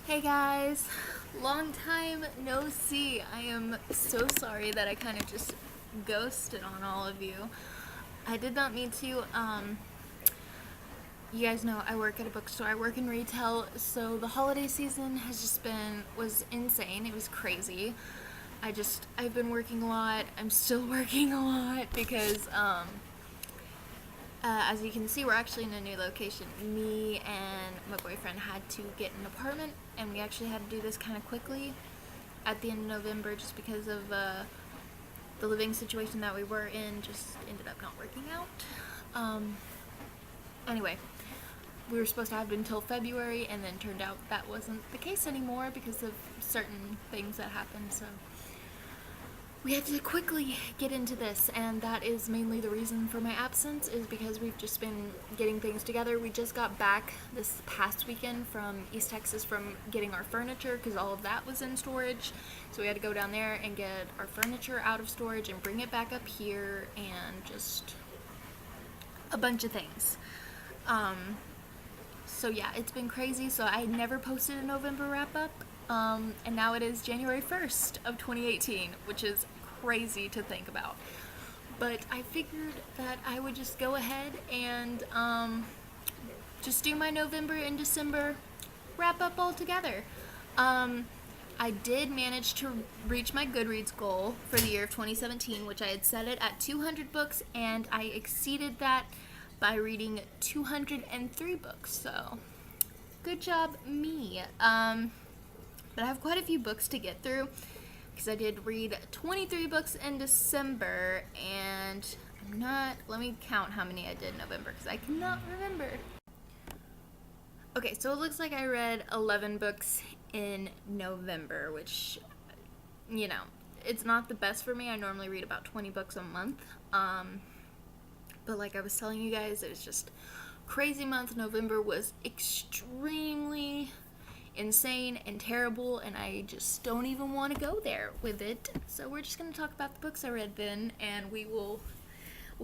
Hey guys, long time no see. I am so sorry that I kind of just ghosted on all of you. I did not mean to. You guys know I work at a bookstore. I work in retail, so the holiday season was insane. It was crazy. I've been working a lot. I'm still working a lot because as you can see, we're actually in a new location. Me and my boyfriend had to get an apartment, and we actually had to do this kind of quickly at the end of November just because of the living situation that we were in just ended up not working out. Anyway, we were supposed to have it until February, and then turned out that wasn't the case anymore because of certain things that happened, so we had to quickly get into this, and that is mainly the reason for my absence, is because we've just been getting things together. We just got back this past weekend from East Texas from getting our furniture because all of that was in storage, so we had to go down there and get our furniture out of storage and bring it back up here, and just a bunch of things. So yeah, it's been crazy. So I never posted a November wrap up, and now it is January 1st of 2018, which is crazy to think about. But I figured that I would just go ahead and just do my November and December wrap up all together. I did manage to reach my Goodreads goal for the year of 2017, which I had set it at 200 books, and I exceeded that by reading 203 books, so good job me. But I have quite a few books to get through because I did read 23 books in December, and let me count how many I did in November because I cannot remember. Okay, so it looks like I read 11 books in November, which, it's not the best for me. I normally read about 20 books a month. But like I was telling you guys, it was just crazy month. November was extremely insane and terrible, and I just don't even want to go there with it. So we're just going to talk about the books I read then, and we'll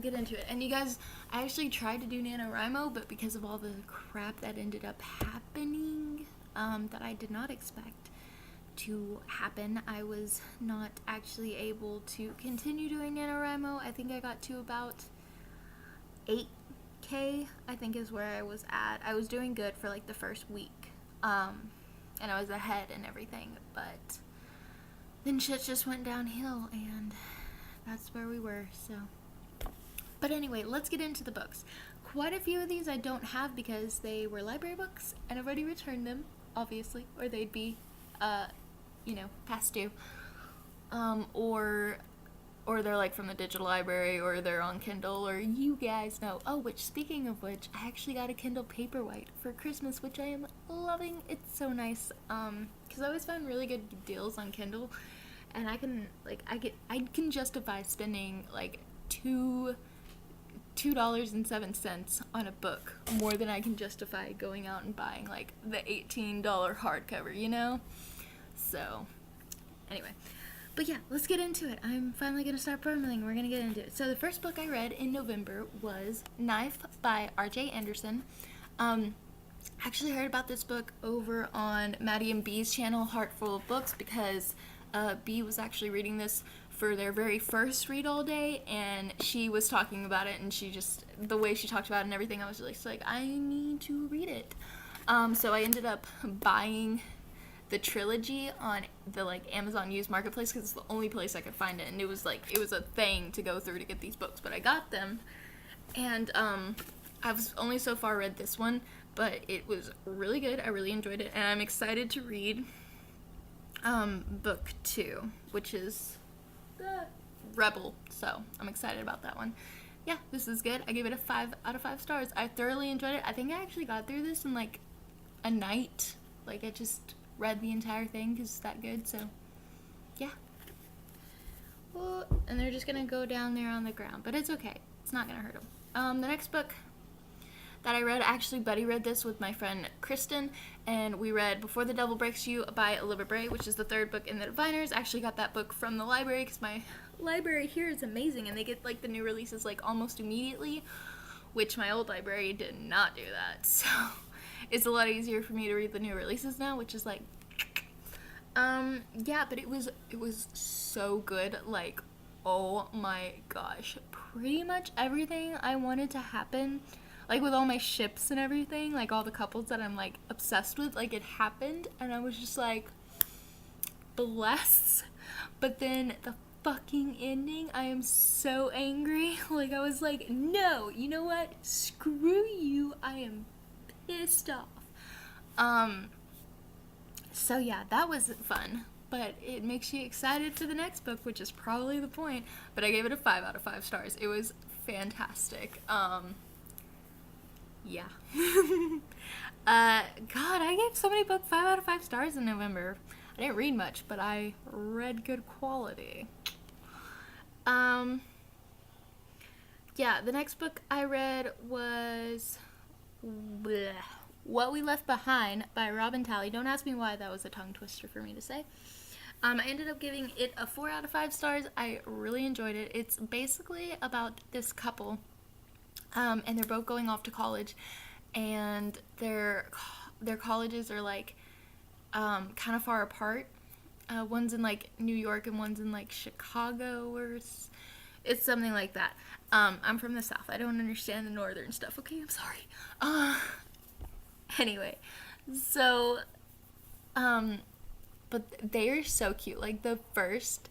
get into it. And you guys, I actually tried to do NaNoWriMo, but because of all the crap that ended up happening that I did not expect to happen, I was not actually able to continue doing NaNoWriMo. I think I got to about 8K, I think, is where I was at. I was doing good for like the first week, and I was ahead and everything, but then shit just went downhill, and that's where we were. So, but anyway, let's get into the books. Quite a few of these I don't have because they were library books and I've already returned them, obviously, or they'd be past due, or they're like from the digital library, or they're on Kindle, or you guys know. Oh, which, speaking of which, I actually got a Kindle Paperwhite for Christmas, which I am loving. It's so nice, because I always find really good deals on Kindle, and I can justify spending like $2.07 on a book more than I can justify going out and buying like the $18 hardcover, So, anyway. But yeah, let's get into it. I'm finally going to start purmling. We're going to get into it. So the first book I read in November was Knife by R.J. Anderson. I actually heard about this book over on Maddie and B's channel, Heartful of Books, because B was actually reading this for their very first read all day, and she was talking about it, and the way she talked about it and everything, I was just like, I need to read it. So I ended up buying the trilogy on the Amazon used marketplace because it's the only place I could find it, and it was a thing to go through to get these books, but I got them, and I've only so far read this one, but it was really good. I really enjoyed it, and I'm excited to read book 2, which is the Rebel, so I'm excited about that one. Yeah, this is good. I gave it a 5 out of 5 stars. I thoroughly enjoyed it. I think I actually got through this in a night. I just read the entire thing because it's that good, so yeah. Well, and they're just gonna go down there on the ground, but it's okay. It's not gonna hurt them. The next book that I read, actually Buddy read this with my friend Kristen, and we read Before the Devil Breaks You by Olivia Bray, which is the third book in the Diviners. I actually got that book from the library because my library here is amazing, and they get the new releases almost immediately, which my old library did not do that. So it's a lot easier for me to read the new releases now, which is like, yeah, but it was so good. Like, oh my gosh, pretty much everything I wanted to happen, like with all my ships and everything, like all the couples that I'm like obsessed with, like it happened, and I was just like, bless. But then the fucking ending, I am so angry. Like, I was like, no, you know what? Screw you. I am pissed off. So yeah, that was fun. But it makes you excited for the next book, which is probably the point. But I gave it a 5 out of 5 stars. It was fantastic. Yeah. God, I gave so many books 5 out of 5 stars in November. I didn't read much, but I read good quality. Yeah, the next book I read was What We Left Behind by Robin Talley. Don't ask me why, that was a tongue twister for me to say. I ended up giving it a 4 out of 5 stars. I really enjoyed it. It's basically about this couple, and they're both going off to college, and their colleges are like kind of far apart. One's in like New York and one's in like Chicago, or it's something like that. I'm from the South. I don't understand the northern stuff. Okay, I'm sorry. Anyway, so but they are so cute. Like the first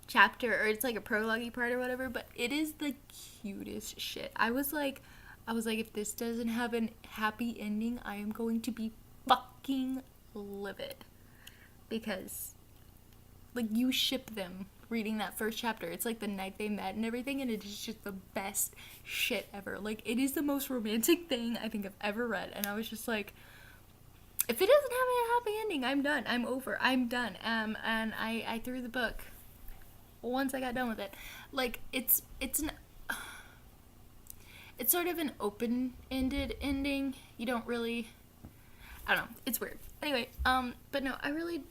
chapter, or it's like a prologue part or whatever, but it is the cutest shit. I was like, if this doesn't have a happy ending, I am going to be fucking livid. Because, like, you ship them reading that first chapter. It's like the night they met and everything, and it is just the best shit ever. Like, it is the most romantic thing I think I've ever read, and I was just like, if it doesn't have a happy ending, I'm done. I'm over. I'm done. And I threw the book once I got done with it. Like, it's sort of an open-ended ending. You don't really, I don't know. It's weird. Anyway, but no, I really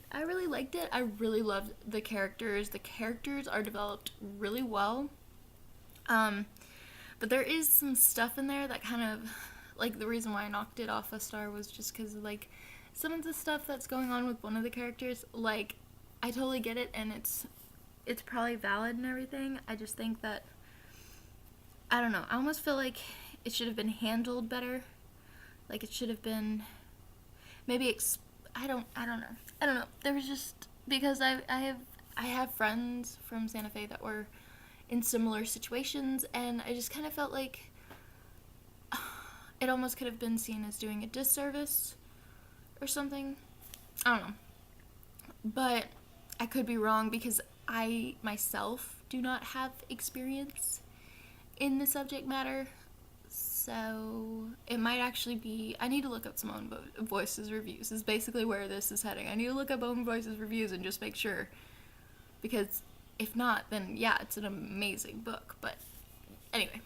liked it. I really loved the characters. The characters are developed really well. But there is some stuff in there that kind of, like, the reason why I knocked it off a star was just because, like, some of the stuff that's going on with one of the characters, like, I totally get it, and it's probably valid and everything. I just think that, I don't know, I almost feel like it should have been handled better. Like, it should have been, maybe, I don't know. There was just, because I have friends from Santa Fe that were in similar situations, and I just kind of felt like it almost could have been seen as doing a disservice or something. I don't know. But I could be wrong, because I myself do not have experience in the subject matter. So it might actually be, I need to look up some Own Voices reviews is basically where this is heading. I need to look up Own Voices reviews and just make sure, because if not, then yeah, it's an amazing book. But anyway,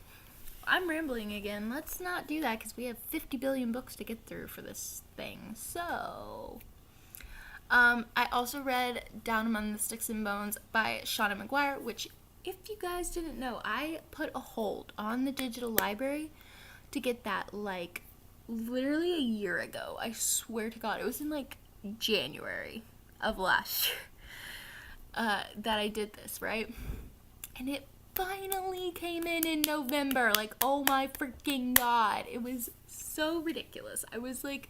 I'm rambling again. Let's not do that, because we have 50 billion books to get through for this thing. So I also read Down Among the Sticks and Bones by Shauna McGuire, which, if you guys didn't know, I put a hold on the digital library to get that, like, literally a year ago. I swear to God, it was in, like, January of last year that I did this, right? And it finally came in November. Like, oh my freaking God. It was so ridiculous. I was like,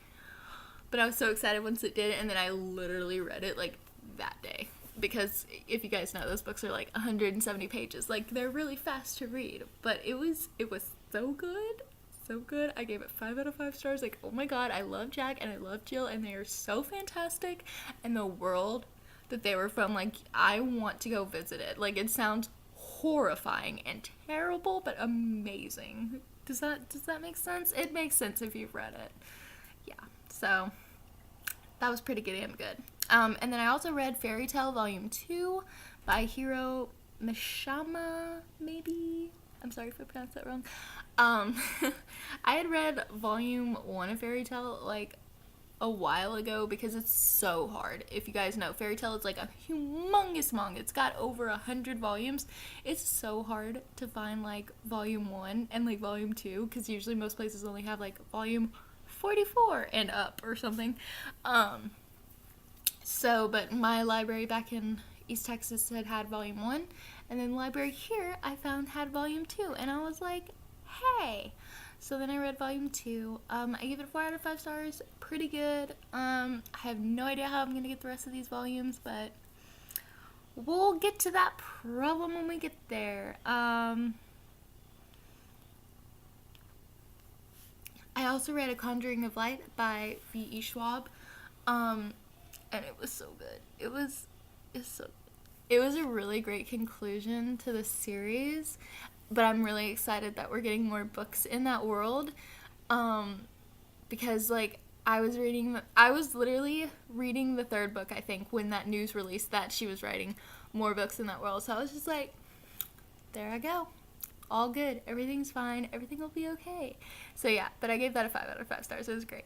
but I was so excited once it did, and then I literally read it, like, that day. Because if you guys know, those books are like 170 pages. Like, they're really fast to read. But it was so good. So good. I gave it 5 out of 5 stars. Like, oh my God, I love Jack and I love Jill, and they are so fantastic. And the world that they were from, like, I want to go visit it. Like, it sounds horrifying and terrible, but amazing. Does that make sense? It makes sense if you've read it. Yeah. So that was pretty damn good. And then I also read Fairy Tale Volume 2 by Hiro Mishima, maybe? I'm sorry if I pronounced that wrong. I had read Volume 1 of Fairy Tale, like, a while ago, because it's so hard. If you guys know, Fairy Tale is like a humongous manga. It's got over 100 volumes. It's so hard to find, like, Volume 1 and, like, Volume 2, because usually most places only have, like, Volume 4 44 and up or something. But my library back in East Texas had volume 1, and then the library here I found had volume 2, and I was like, hey. So then I read volume 2. I gave it a 4 out of 5 stars. Pretty good. I have no idea how I'm going to get the rest of these volumes, but we'll get to that problem when we get there. I also read A Conjuring of Light by V.E. Schwab, and it was so good. It was a really great conclusion to the series, but I'm really excited that we're getting more books in that world, because like I was literally reading the 3rd book, I think, when that news released that she was writing more books in that world. So I was just like, there I go. All good. Everything's fine. Everything will be okay. So yeah, but I gave that a 5 out of 5 stars. It was great.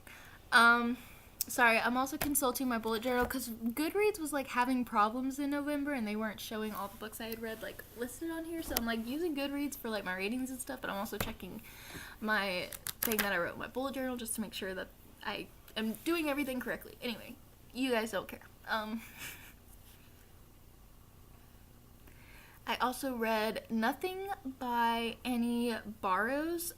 Sorry, I'm also consulting my bullet journal because Goodreads was like having problems in November and they weren't showing all the books I had read like listed on here. So I'm like using Goodreads for like my ratings and stuff, but I'm also checking my thing that I wrote in my bullet journal just to make sure that I am doing everything correctly. Anyway, you guys don't care. I also read Nothing by Annie Barrows,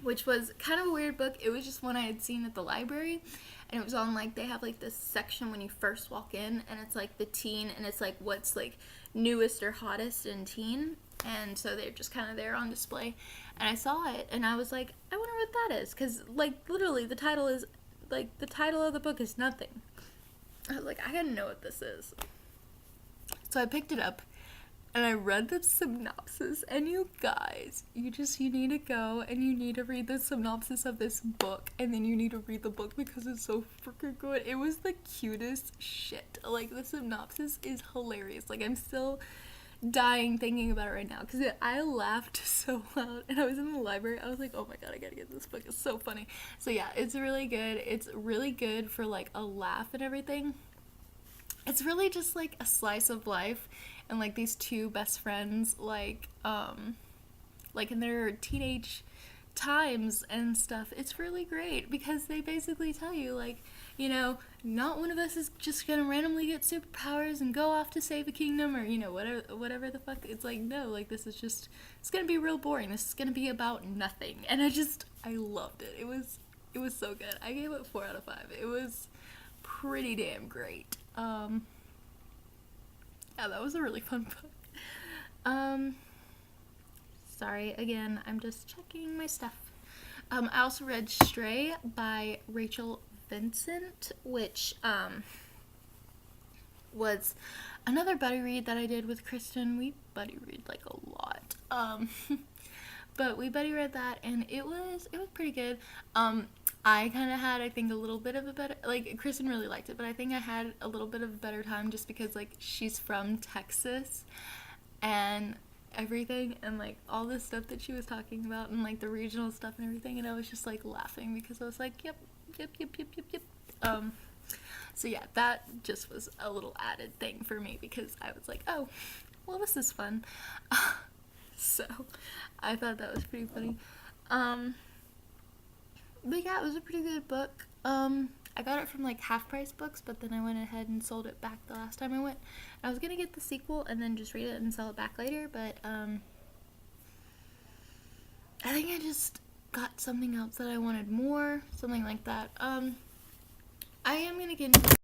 which was kind of a weird book. It was just one I had seen at the library, and it was on like, they have like this section when you first walk in, and it's like the teen, and it's like what's like newest or hottest in teen, and so they're just kind of there on display, and I saw it, and I was like, I wonder what that is, because like literally the title of the book is Nothing. I was like, I gotta know what this is. So I picked it up, and I read the synopsis, and you guys, you need to go and you need to read the synopsis of this book, and then you need to read the book because it's so freaking good. It was the cutest shit. Like, the synopsis is hilarious. Like, I'm still dying thinking about it right now because I laughed so loud, and I was in the library. I was like, oh my god, I gotta get this book. It's so funny. So yeah, it's really good. It's really good for like a laugh and everything. It's really just like a slice of life, and like these two best friends like in their teenage times and stuff. It's really great because they basically tell you like, you know, not one of us is just gonna randomly get superpowers and go off to save a kingdom, or, you know, whatever the fuck. It's like, no, like, this is just, it's gonna be real boring. This is gonna be about nothing. And I loved it. It was so good. I gave it 4 out of 5. It was pretty damn great. Yeah, that was a really fun book. Sorry, again, I'm just checking my stuff. I also read Stray by Rachel Vincent, which was another buddy read that I did with Kristen. We buddy read like a lot. But we buddy read that, and it was pretty good. I kind of had, I think, a little bit of a better, like, Kristen really liked it, but I think I had a little bit of a better time just because, like, she's from Texas, and everything, and, like, all the stuff that she was talking about, and, like, the regional stuff and everything, and I was just, like, laughing because I was like, yep. So yeah, that just was a little added thing for me because I was like, oh, well, this is fun. So I thought that was pretty funny. But yeah, it was a pretty good book. I got it from like Half Price Books, but then I went ahead and sold it back the last time I went. I was gonna get the sequel and then just read it and sell it back later, but I think I just got something else that I wanted more, something like that. I am gonna get into